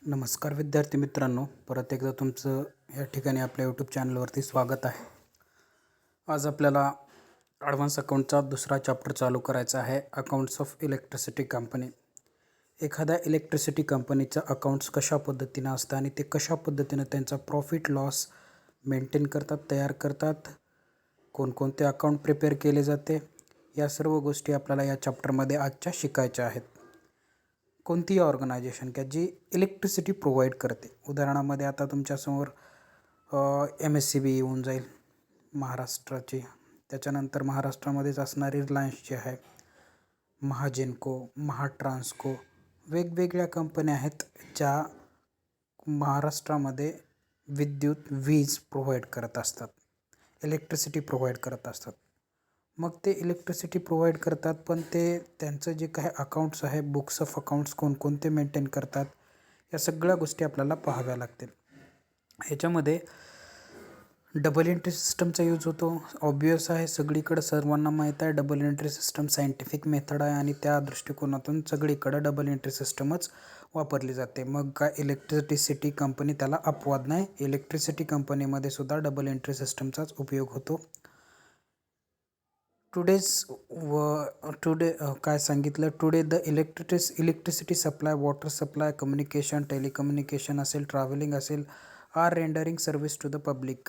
नमस्कार विद्यार्थी मित्रांनो, परत एकदा तुमचं या ठिकाणी आपल्या यूट्यूब चॅनलवरती स्वागत आहे. आज आपल्याला ॲडव्हान्स अकाउंटचा दुसरा चॅप्टर चालू करायचा आहे, अकाउंट्स ऑफ इलेक्ट्रिसिटी कंपनी. एखाद्या इलेक्ट्रिसिटी कंपनीचं अकाउंट्स कशा पद्धतीनं असतं आणि ते कशा पद्धतीनं त्यांचा प्रॉफिट लॉस मेंटेन करतात, तयार करतात, कोणकोणते अकाउंट प्रिपेअर केले जाते, या सर्व गोष्टी आपल्याला या चॅप्टरमध्ये आजच्या शिकायच्या आहेत. कोणतीही ऑर्गनायझेशन की जी इलेक्ट्रिसिटी प्रोव्हाइड करते, उदाहरणामध्ये आता तुमच्यासमोर MSCB येऊन जाईल महाराष्ट्राची, त्याच्यानंतर महाराष्ट्रामध्येच असणारी रिलायन्स जी आहे, महाजेनको, महाट्रान्सको, वेगवेगळ्या कंपन्या आहेत ज्या महाराष्ट्रामध्ये वीज प्रोव्हाइड करत असतात, इलेक्ट्रिसिटी प्रोव्हाइड करत असतात. मग ते इलेक्ट्रिसिटी प्रोव्हाइड करतात, पण ते त्यांचं जे काही अकाउंट्स आहे, बुक्स ऑफ अकाउंट्स कोणकोणते मेंटेन करतात, या सगळ्या गोष्टी आपल्याला पाहाव्या लागतील. ह्याच्यामध्ये डबल एंट्री सिस्टमचा यूज होतो. ऑब्वियस आहे, सगळीकडं सर्वांना माहीत आहे double entry system scientific method आहे आणि त्या दृष्टिकोनातून सगळीकडं डबल एंट्री सिस्टमच वापरली जाते. मग काय इलेक्ट्रिसिटी कंपनी त्याला अपवाद नाही. इलेक्ट्रिसिटी कंपनीमध्ये सुद्धा डबल एंट्री सिस्टमचाच उपयोग होतो. टुडे काय सांगितलं, today the electricity supply, water supply, communication, telecommunication असेल, ट्रॅव्हलिंग असेल, are rendering service to the public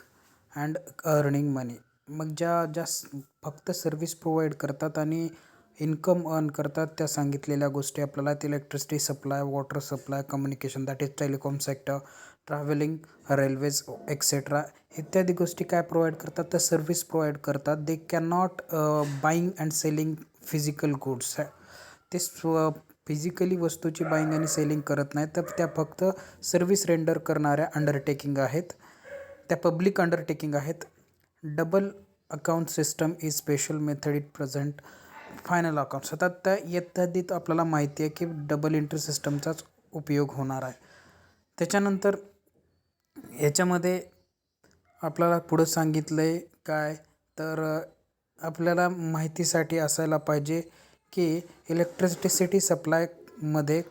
and earning money. मग ज्या फक्त सर्व्हिस प्रोव्हाइड करतात आणि इन्कम अर्न करतात, त्या सांगितलेल्या गोष्टी आपल्याला electricity supply, water supply, communication that is telecom sector, travelling, railways etcetera इत्यादी गोष्टी काय प्रोव्हाइड करतात, तर सर्व्हिस प्रोव्हाइड करतात. They can not buying and selling physical goods. ते फिजिकली वस्तूची बाईंग आणि सेलिंग करत नाही, तर त्या फक्त सर्व्हिस रेंडर करणाऱ्या अंडरटेकिंग आहेत, त्या पब्लिक अंडरटेकिंग आहेत. Double account system is special method it present final accounts. आता त्या इत्यादीत आपल्याला माहिती आहे की डबल एंट्री सिस्टमचाच उपयोग होणार आहे. त्याच्यानंतर ह्याच्यामध्ये आपल्याला पुढं सांगितलं आहे काय, तर आपल्याला माहितीसाठी असायला पाहिजे की इलेक्ट्रिसिटी सप्लायमध्ये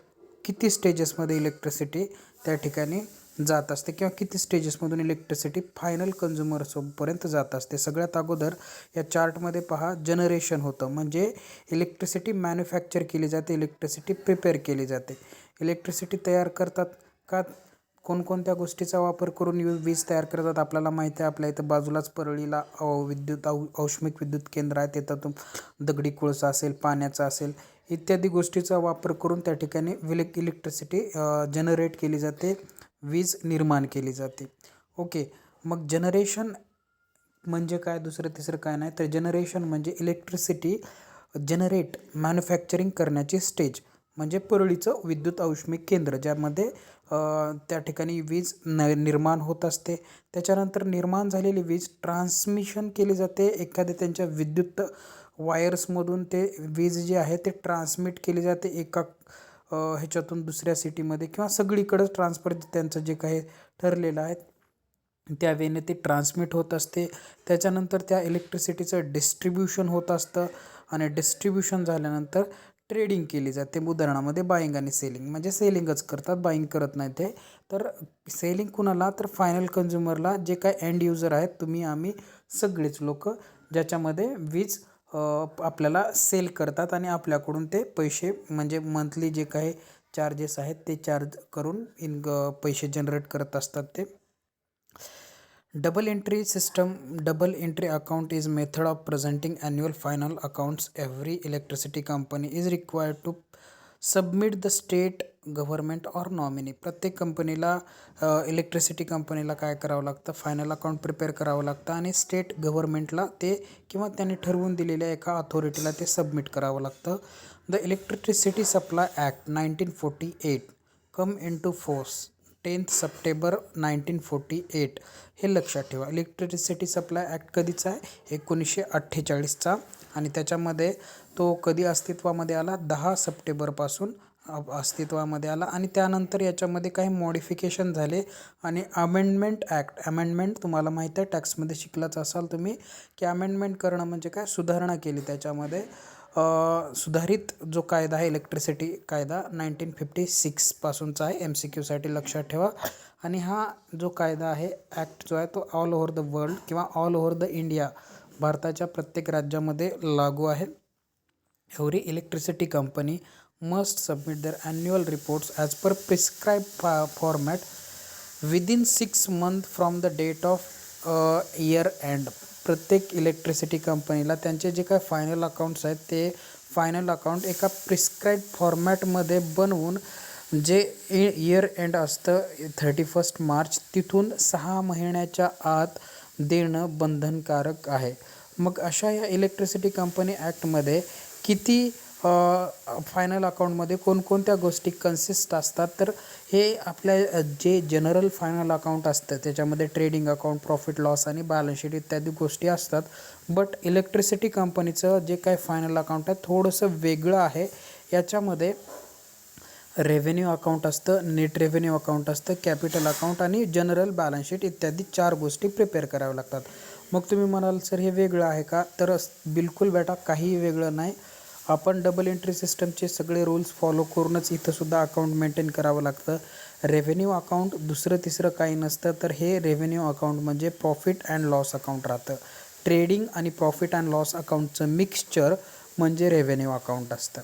किती स्टेजेसमध्ये इलेक्ट्रिसिटी त्या ठिकाणी जात असते किंवा किती स्टेजेसमधून इलेक्ट्रिसिटी फायनल कन्झ्युमर्सपर्यंत जात असते. सगळ्यात अगोदर या चार्टमध्ये पहा, जनरेशन होतं, म्हणजे इलेक्ट्रिसिटी मॅन्युफॅक्चर केली जाते, इलेक्ट्रिसिटी प्रिपेअर केली जाते. इलेक्ट्रिसिटी तयार करतात का, कोणकोणत्या गोष्टीचा वापर करून वीज तयार करतात आपल्याला माहिती आहे. आपल्या इथं बाजूलाच परळीला औष्णिक विद्युत केंद्र आहे, त्यातून दगडी कोळसा असेल, पाण्याचा असेल, इत्यादी गोष्टीचा वापर करून त्या ठिकाणी इलेक्ट्रिसिटी जनरेट केली जाते, वीज निर्माण केली जाते. ओके, मग जनरेशन म्हणजे काय, दुसरं तिसरं काय नाही, तर जनरेशन म्हणजे इलेक्ट्रिसिटी जनरेट मॅन्युफॅक्चरिंग करण्याची स्टेज, म्हणजे परळीचं विद्युत औष्णिक केंद्र ज्यामध्ये त्या ठिकाणी वीज निर्माण होत असते. त्याच्यानंतर निर्माण झालेली वीज ट्रान्समिशन केली जाते, एखाद्या त्यांच्या विद्युत वायर्समधून ते वीज जी आहे ते ट्रान्समिट केली जाते एका ह्याच्यातून दुसऱ्या सिटीमध्ये किंवा सगळीकडंच ट्रान्सफर त्यांचं जे काही ठरलेलं आहे त्या वेळेने ते ट्रान्समिट होत असते. त्याच्यानंतर त्या इलेक्ट्रिसिटीचं डिस्ट्रीब्युशन होत असतं आणि डिस्ट्रीब्युशन झाल्यानंतर ट्रेडिंग केली जाते. उदाहरणामध्ये बाईंग आणि सेलिंग, म्हणजे सेलिंगच करतात, बाईंग करत नाही ते. तर सेलिंग कुणाला, तर फायनल कन्झ्युमरला, जे काय एंड युजर आहेत, तुम्ही आम्ही सगळेच लोक, ज्याच्यामध्ये वीज आपल्याला सेल करतात आणि आपल्याकडून ते पैसे म्हणजे मंथली जे काही चार्जेस आहेत ते चार्ज करून पैसे जनरेट करत असतात ते. Double entry system, double entry account is method of presenting annual final accounts. Every electricity company is required to submit the state government or nominee. प्रत्येक कंपनीला, इलेक्ट्रिसिटी कंपनीला काय करावं लागतं, फायनल अकाउंट प्रिपेअर करावं लागतं आणि स्टेट गव्हर्नमेंटला ते किंवा त्यांनी ठरवून दिलेल्या एका अथॉरिटीला ते सबमिट करावं लागतं. The electricity supply act 1948 come in to force 10 September 1948. हे लक्षात ठेवा. इलेक्ट्रिसिटी सप्लाय ॲक्ट कधीचा आहे, 1948चा, आणि त्याच्यामध्ये तो कधी अस्तित्वामध्ये आला, 10 सप्टेंबरपासून अस्तित्वामध्ये आला. आणि त्यानंतर याच्यामध्ये काही मॉडिफिकेशन झाले आणि अमेंडमेंट ॲक्ट, अमेंडमेंट तुम्हाला माहीत आहे, टॅक्समध्ये शिकलाच असाल तुम्ही, की अमेंडमेंट करणं म्हणजे काय, सुधारणा केली त्याच्यामध्ये. सुधारित जो कायदा आहे इलेक्ट्रिसिटी कायदा 1956 आहे. MCQसाठी लक्षात ठेवा. आणि हा जो कायदा आहे ॲक्ट जो आहे तो ऑल ओव्हर द वर्ल्ड किंवा ऑल ओव्हर द इंडिया भारताच्या प्रत्येक राज्यामध्ये लागू आहे. Every electricity company must submit their annual reports as per prescribe format within 6 months from the date of year end. प्रत्येक इलेक्ट्रिसिटी कंपनीला त्यांचे जे काय फायनल अकाउंट्स आहेत ते फायनल अकाउंट एका प्रिस्क्राईब फॉर्मॅटमध्ये बनवून जे इयर एंड असतं 31 मार्च तिथून 6 महिन्याच्या आत देणं बंधनकारक आहे. मग अशा या इलेक्ट्रिसिटी कंपनी ॲक्टमध्ये किती फायनल अकाउंटमध्ये कोणकोणत्या गोष्टी कन्सिस्ट असतात, तर हे आपल्या जे जनरल फायनल अकाउंट असतं त्याच्यामध्ये ट्रेडिंग अकाउंट, प्रॉफिट लॉस आणि बॅलन्स शीट इत्यादी गोष्टी असतात. बट इलेक्ट्रिसिटी कंपनीचं जे काय फायनल अकाउंट आहे थोडंसं वेगळं आहे. याच्यामध्ये रेव्हेन्यू अकाउंट असतं, नेट रेव्हेन्यू अकाउंट असतं, कॅपिटल अकाउंट आणि जनरल बॅलन्स शीट इत्यादी 4 गोष्टी प्रिपेअर कराव्या लागतात. मग तुम्ही म्हणाल सर हे वेगळं आहे का, तर बिलकुल बेटा काहीही वेगळं नाही. आपण डबल एंट्री सिस्टमचे सगळे रूल्स फॉलो करूनच इथंसुद्धा अकाउंट मेंटेन करावं लागतं. रेव्हेन्यू अकाउंट दुसरं तिसरं काही नसतं, तर हे रेव्हेन्यू अकाउंट म्हणजे प्रॉफिट अँड लॉस अकाउंट राहतं. ट्रेडिंग आणि प्रॉफिट अँड लॉस अकाउंटचं मिक्सचर म्हणजे रेव्हेन्यू अकाउंट असतं.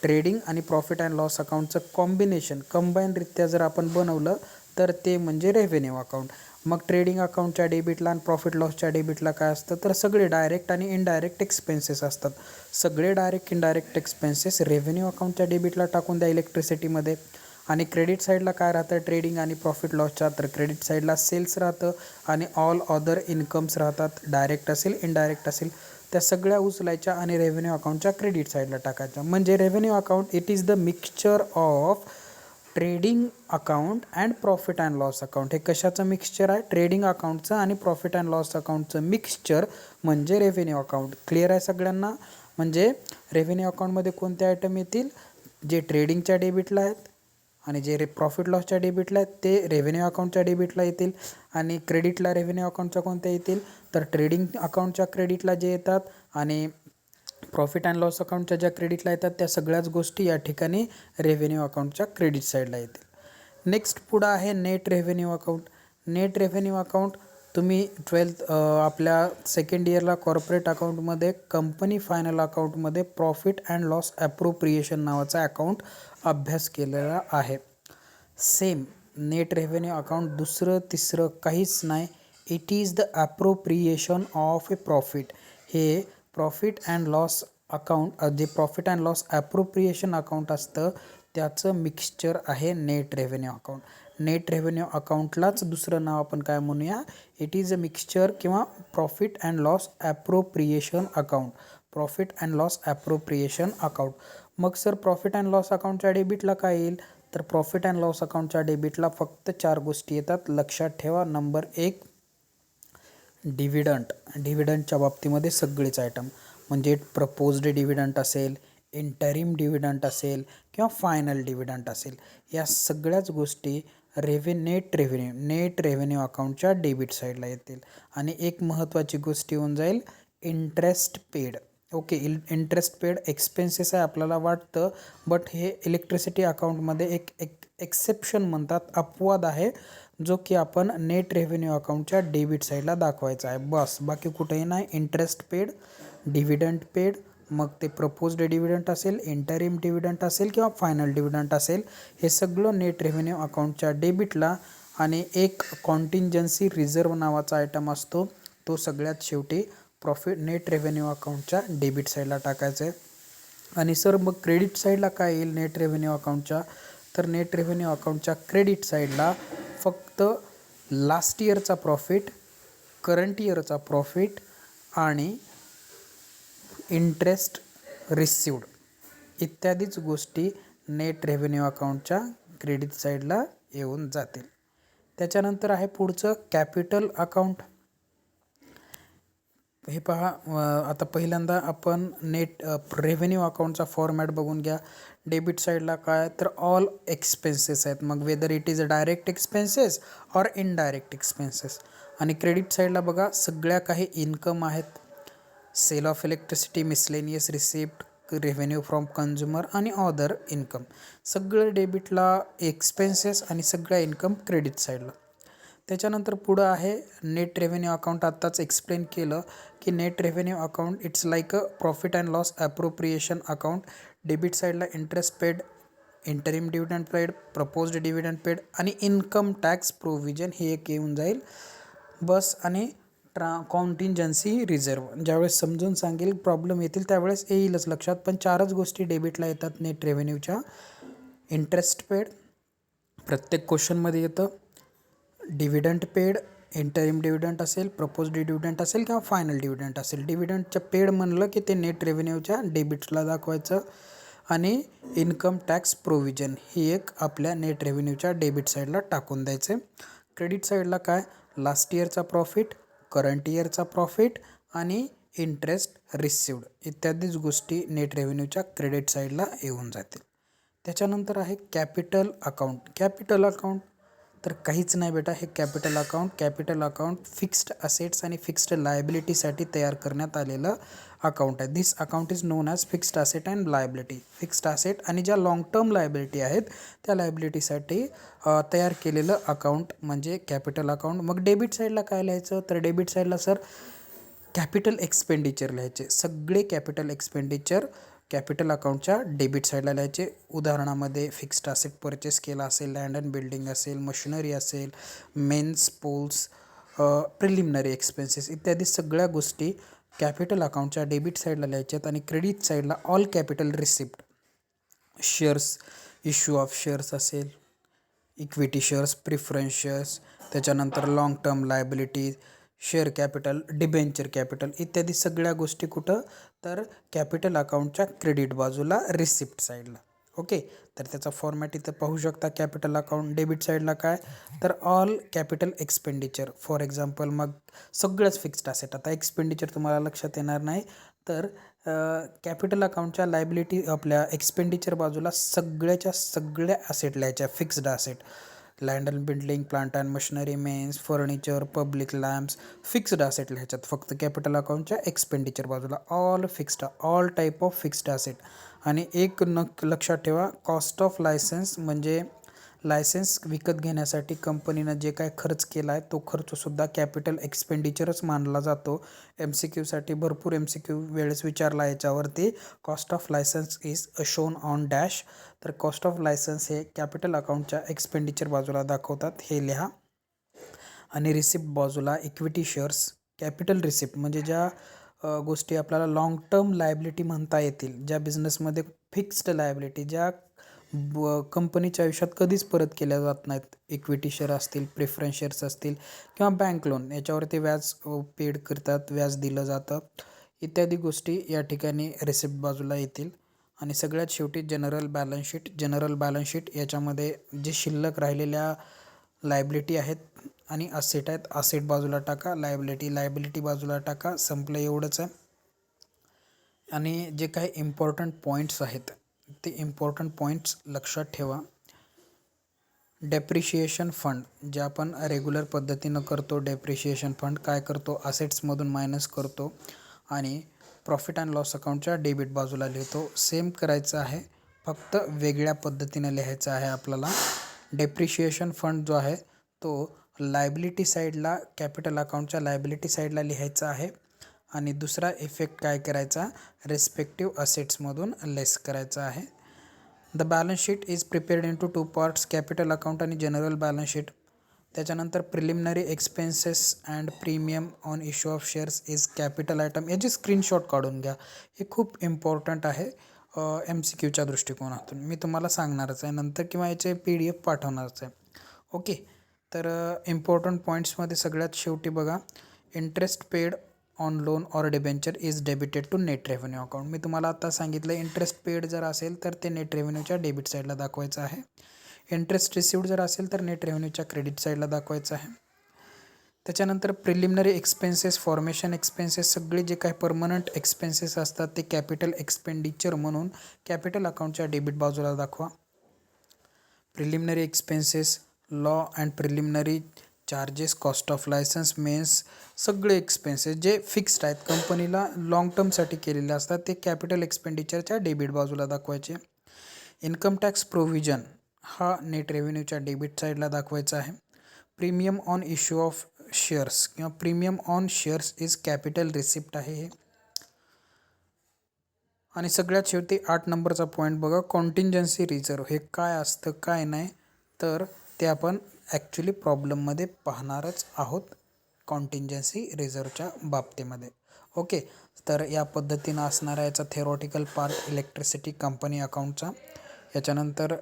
ट्रेडिंग आणि प्रॉफिट अँड लॉस अकाउंटचं कॉम्बिनेशन कंबाईनरित्या जर आपण बनवलं तर ते म्हणजे रेव्हेन्यू अकाउंट. मग ट्रेडिंग अकाउंटच्या डेबिटला आणि प्रॉफिट लॉसच्या डेबिटला काय असतं, तर सगळे डायरेक्ट आणि इनडायरेक्ट एक्सपेन्सेस असतात. सगळे डायरेक्ट इनडायरेक्ट एक्सपेन्सेस रेव्हेन्यू अकाउंटच्या डेबिटला टाकून द्या इलेक्ट्रिसिटीमध्ये. आणि क्रेडिट साईडला काय राहतं ट्रेडिंग आणि प्रॉफिट लॉसच्या, तर क्रेडिट साईडला सेल्स राहतं आणि ऑल अदर इन्कम्स राहतात. डायरेक्ट असेल इनडायरेक्ट असेल त्या सगळ्या उचलायच्या आणि रेव्हेन्यू अकाउंटच्या क्रेडिट साईडला टाकायच्या. म्हणजे revenue account it is the mixture of trading account and profit and loss account. हे कशाचं मिक्सचर आहे, ट्रेडिंग अकाउंटचं आणि प्रॉफिट अँड लॉस अकाउंटचं मिक्सचर म्हणजे रेव्हेन्यू अकाउंट. क्लिअर आहे सगळ्यांना. म्हणजे रेव्हेन्यू अकाउंटमध्ये कोणते आयटम येतील, जे ट्रेडिंगच्या डेबिटला आहेत आणि जे प्रॉफिट लॉसच्या डेबिटला आहेत ते रेव्हेन्यू अकाउंटच्या डेबिटला येतील. आणि क्रेडिटला रेव्हेन्यू अकाउंटच्या कोणत्या येतील, तर ट्रेडिंग अकाउंटच्या क्रेडिटला जे येतात आणि प्रॉफिट अँड लॉस अकाउंटच्या ज्या क्रेडिटला येतात त्या सगळ्याच गोष्टी या ठिकाणी रेव्हेन्यू अकाउंटच्या क्रेडिट साईडला येतील. नेक्स्ट पुढं आहे net revenue account. Net revenue account तुम्ही 12th आपल्या सेकंड इयरला कॉर्पोरेट अकाउंटमध्ये कंपनी फायनल अकाउंटमध्ये प्रॉफिट अँड लॉस ॲप्रोप्रिएशन नावाचा अकाउंट अभ्यास केलेला आहे. सेम नेट रेव्हेन्यू अकाउंट दुसरं तिसरं काहीच नाही. It is the appropriation of a profit. हे प्रॉफिट अँड लॉस अकाउंट जे profit and loss appropriation account असतं त्याचं मिक्सचर आहे net revenue account. Net revenue अकाउंटलाच दुसरं नाव आपण काय म्हणूया, इट इज अ मिक्सचर किंवा profit and loss appropriation account. Profit and loss appropriation account. मग सर प्रॉफिट अँड लॉस अकाउंटच्या डेबिटला काय येईल, तर प्रॉफिट अँड लॉस अकाउंटच्या डेबिटला फक्त 4 गोष्टी येतात. लक्षात ठेवा. Number 1 dividend. डिव्हिडंटच्या बाबतीमध्ये सगळेच आयटम म्हणजे प्रपोज्ड डिव्हिडंट असेल, इंटरिम डिव्हिडंट असेल किंवा फायनल डिव्हिडंट असेल, या सगळ्याच गोष्टी नेट रेव्हेन्यू अकाउंटच्या डेबिट साईडला येतील. आणि एक महत्त्वाची गोष्ट येऊन जाईल interest paid. Okay, interest paid expenses आहे आपल्याला वाटतं, बट हे इलेक्ट्रिसिटी अकाउंटमध्ये एक एक्सेप्शन म्हणतात, अपवाद आहे, जो की आपण नेट रेव्हेन्यू अकाउंटच्या डेबिट साईडला दाखवायचा आहे. बस, बाकी कुठेही नाही. इंटरेस्ट पेड, डिव्हिडंट पेड, मग ते प्रपोज्ड डिव्हिडंट असेल, इंटरिम डिव्हिडंट असेल किंवा फायनल डिव्हिडंट असेल, हे सगळं नेट रेव्हेन्यू अकाउंटच्या डेबिटला. आणि एक कॉन्टिंजन्सी रिझर्व नावाचा आयटम असतो, तो सगळ्यात शेवटी नेट रेव्हेन्यू अकाउंटच्या डेबिट साईडला टाकायचं आहे. आणि सर मग क्रेडिट साईडला काय येईल नेट रेव्हेन्यू अकाउंटच्या, तर नेट रेव्हेन्यू अकाउंटच्या क्रेडिट साईडला फक्त लास्ट इयरचा प्रॉफिट, करंट इयरचा प्रॉफिट आणि इंटरेस्ट रिसिव्ड इत्यादीच गोष्टी नेट रेव्हेन्यू अकाउंटच्या क्रेडिट साईडला येऊन जातील. त्याच्यानंतर आहे पुढचं कॅपिटल अकाउंट. हे पहा, आता पहिल्यांदा आपण नेट रेव्हेन्यू अकाउंटचा फॉर्मॅट बघून घ्या. डेबिट साईडला काय, तर ऑल एक्सपेन्सेस आहेत, मग whether it is a direct expenses or indirect expenses. आणि क्रेडिट साईडला बघा सगळ्या काही इन्कम आहेत. Sale of electricity, miscellaneous receipt, revenue from consumer आणि अदर इन्कम. सगळं डेबिटला एक्सपेन्सेस आणि सगळ्या इन्कम क्रेडिट साईडला. त्याच्यानंतर पुढं आहे नेट रेव्हेन्यू अकाउंट. आत्ताच एक्सप्लेन केलं की net revenue account it's like a profit and loss appropriation account. Debit साईडला interest paid, interim dividend paid, proposed dividend paid आणि इन्कम टॅक्स प्रोव्हिजन हे एक येऊन जाईल. बस आणि कॉन्टिंजन्सी रिझर्व्ह ज्यावेळेस समजून सांगेल प्रॉब्लेम येतील त्यावेळेस येईलच लक्षात. पण 4च गोष्टी डेबिटला येतात नेट रेव्हेन्यूच्या. इंटरेस्ट पेड प्रत्येक क्वेश्चनमध्ये येतं, डिव्हिडंड पेड, इंटरिम डिव्हिडंड असेल, प्रपोज्ड डिव्हिडंड असेल किंवा फायनल डिव्हिडंड असेल. डिव्हिडंडच्या पेड म्हणलं की ते नेट रेव्हेन्यूच्या डेबिटला दाखवायचं. आणि इन्कम टॅक्स प्रोव्हिजन ही एक आपल्या नेट रेव्हेन्यूच्या डेबिट साईडला टाकून द्यायचे. क्रेडिट साईडला काय, लास्ट इयरचा प्रॉफिट, करंट इयरचा प्रॉफिट आणि इंटरेस्ट रिसिव्ड इत्यादीच गोष्टी नेट रेव्हेन्यूच्या क्रेडिट साईडला येऊन जातील. त्याच्यानंतर आहे कॅपिटल अकाउंट. कॅपिटल अकाउंट तर काहीच नाही बेटा, हे capital account. Capital account fixed assets आणि फिक्स्ड लायबिलिटीसाठी तयार करण्यात आलेलं अकाउंट आहे. This account is known as fixed asset and liability. Fixed asset आणि ज्या लॉंग टर्म लायबिलिटी आहेत त्या लायबिलिटीसाठी तयार केलेलं अकाउंट म्हणजे कॅपिटल अकाउंट. मग डेबिट साईडला काय लिहायचं, तर डेबिट साईडला सर कॅपिटल एक्सपेंडिचर लिहायचे. सगळे कॅपिटल एक्सपेंडिचर कॅपिटल अकाउंटच्या डेबिट साईडला लिहायचे. उदाहरणामध्ये फिक्स्ड असेट परचेस केला असेल, लँड अँड बिल्डिंग असेल, मशिनरी असेल, मेन्स पोल्स, प्रिलिमिनरी एक्सपेन्सेस इत्यादी सगळ्या गोष्टी कॅपिटल अकाउंटच्या डेबिट साईडला लिहायच्यात. आणि क्रेडिट साईडला all capital receipt, shares, issue of shares असेल, इक्विटी शेअर्स, प्रिफरन्स शेअर्स, त्याच्यानंतर long term liabilities, share capital, debenture capital इत्यादी सगळ्या गोष्टी कुठं, तर कॅपिटल अकाउंटच्या क्रेडिट बाजूला रिसिप्ट साईडला. ओके, तर त्याचा फॉर्मॅट इथं पाहू शकता. कॅपिटल अकाउंट डेबिट साईडला काय, तर all capital expenditure. For example मग सगळंच फिक्स्ड असेट. आता एक्सपेंडिचर तुम्हाला लक्षात येणार नाही, तर कॅपिटल अकाउंटच्या लायबिलिटी आपल्या एक्सपेंडिचर बाजूला सगळ्याच्या सगळ्या असेट लिहायच्या. Fixed asset, land and building, plant and machinery, mains, furniture, public lamps fixed asset लिहायच्यात फक्त कॅपिटल अकाउंटच्या एक्सपेंडिचर बाजूला. All fixed, all type of fixed asset. आणि एक लक्षात ठेवा, कॉस्ट ऑफ लायसन्स म्हणजे लायसन्स विकत घेण्यासाठी कंपनीनं जे काय खर्च केला आहे तो खर्चसुद्धा कॅपिटल एक्सपेंडिचरच मानला जातो. MCQसाठी भरपूर MCQ वेळेस विचारला याच्यावरती. Cost of licence is shown on dash. तर कॉस्ट ऑफ लायसन्स हे कॅपिटल अकाउंटच्या एक्सपेंडिचर बाजूला दाखवतात, हे लिहा. आणि रिसिप्ट बाजूला इक्विटी शेअर्स, कॅपिटल रिसिप्ट म्हणजे ज्या गोष्टी आपल्याला लॉंग टर्म लायबिलिटी म्हणता येतील, ज्या बिझनेसमध्ये फिक्स्ड लायबिलिटी, ज्या कंपनीच्या आयुष्यात कधीच परत केल्या जात नाहीत. इक्विटी शेअर असतील, प्रेफरन्स शेअर्स असतील किंवा बँक लोन, याच्यावरती व्याज पेड करतात, व्याज दिलं जातं इत्यादी गोष्टी या ठिकाणी रिसिप्ट बाजूला येतील. आणि सगळ्यात शेवटी general balance sheet. General balance sheet याच्यामध्ये जे शिल्लक राहिलेल्या लायबिलिटी आहेत आणि असेट आहेत, असेट बाजूला टाका, लायबिलिटी बाजूला टाका. संपलं, एवढंच आहे. आणि जे काही इम्पॉर्टंट पॉईंट्स आहेत ते इम्पॉर्टंट पॉईंट्स लक्षात ठेवा. डेप्रिशिएशन फंड जे आपण रेग्युलर पद्धतीनं करतो, डेप्रिशिएशन फंड काय करतो, असेट्समधून मायनस करतो आणि प्रॉफिट अँड लॉस अकाउंटच्या डेबिट बाजूला लिहितो. सेम करायचं आहे, फक्त वेगळ्या पद्धतीने लिहायचं आहे आपल्याला. डेप्रिशिएशन फंड जो आहे तो लायबिलिटी साईडला, कॅपिटल अकाउंटच्या लायबिलिटी साईडला लिहायचा आहे. आणि दुसरा इफेक्ट काय करायचा, रेस्पेक्टिव्ह असेट्समधून लेस करायचा आहे. The balance sheet is prepared in to 2 parts, capital account आणि जनरल बॅलन्स शीट. त्याच्यानंतर preliminary expenses and premium on issue of shares is capital item. याची स्क्रीनशॉट काढून घ्या, हे खूप इम्पॉर्टंट आहे MCQच्या दृष्टिकोनातून. मी तुम्हाला सांगणारच आहे नंतर किंवा याचे PDF पाठवणारच आहे. ओके, तर इम्पॉर्टंट पॉईंट्समध्ये सगळ्यात शेवटी बघा, interest paid on loan or debenture is debited to net revenue account. मी तुम्हाला आता सांगितलं, इंटरेस्ट पेड जर असेल तर ते नेट रेव्हेन्यूच्या डेबिट साईडला दाखवायचं आहे. इंटरेस्ट रिसिव्ड जर असेल तर नेट रेव्हेन्यूच्या क्रेडिट साईडला दाखवायचं आहे. त्याच्यानंतर प्रिलिमिनरी एक्सपेन्सेस, फॉर्मेशन एक्सपेन्सेस, सगळे जे काही परमनंट एक्सपेन्सेस असतात ते कॅपिटल एक्सपेंडिचर म्हणून कॅपिटल अकाउंटच्या डेबिट बाजूला दाखवा. Preliminary expenses, law and preliminary charges, cost of licence, means सगळे एक्सपेन्सेस जे फिक्स्ड आहेत कंपनीला लाँग टर्मसाठी केलेले असतात ते कॅपिटल एक्सपेंडिचरच्या डेबिट बाजूला दाखवायचे. इन्कम टॅक्स प्रोव्हिजन हा नेट रेव्हेन्यूच्या डेबिट साईडला दाखवायचा आहे. Premium on issue of shares किंवा premium on shares is capital receipt आहे हे. आणि सगळ्यात शेवटी 8 नंबरचा पॉईंट बघा, कॉन्टिंजन्सी रिझर्व हे काय असतं काय नाही, तर ते आपण ॲक्च्युली प्रॉब्लेममध्ये पाहणारच आहोत कॉन्टिंजन्सी रिझर्वच्या बाबतीमध्ये. ओके, तर या पद्धतीनं असणार आहे याचा थेरॉटिकल पार्ट इलेक्ट्रिसिटी कंपनी अकाउंटचा. याच्यानंतर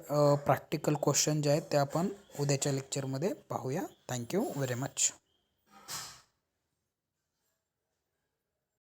प्रॅक्टिकल क्वेश्चन जे आहेत ते आपण उद्याच्या लेक्चरमध्ये पाहूया. Thank you very much.